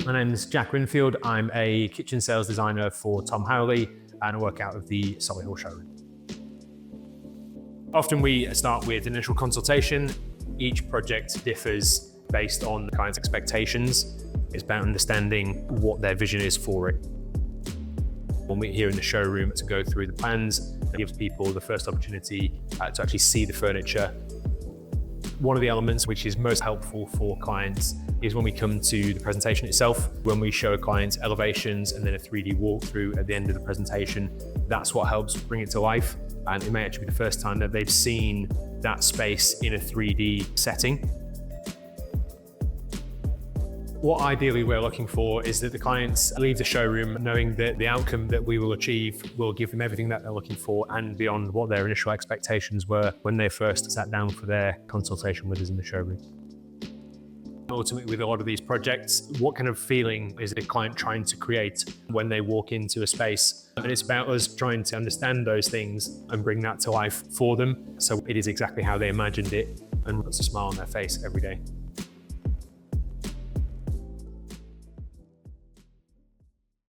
My name is Jack Winfield. I'm a kitchen sales designer for Tom Howley and I work out of the Solihull showroom. Often we start with initial consultation. Each project differs based on the client's expectations. It's about understanding what their vision is for it. When we're here in the showroom to go through the plans, it gives people the first opportunity to actually see the furniture. One of the elements which is most helpful for clients is when we come to the presentation itself. When we show clients elevations and then a 3D walkthrough at the end of the presentation, that's what helps bring it to life. And it may actually be the first time that they've seen that space in a 3D setting. What ideally we're looking for is that the clients leave the showroom knowing that the outcome that we will achieve will give them everything that they're looking for and beyond what their initial expectations were when they first sat down for their consultation with us in the showroom. Ultimately, with a lot of these projects, what kind of feeling is the client trying to create when they walk into a space? And it's about us trying to understand those things and bring that to life for them, so it is exactly how they imagined it and puts a smile on their face every day.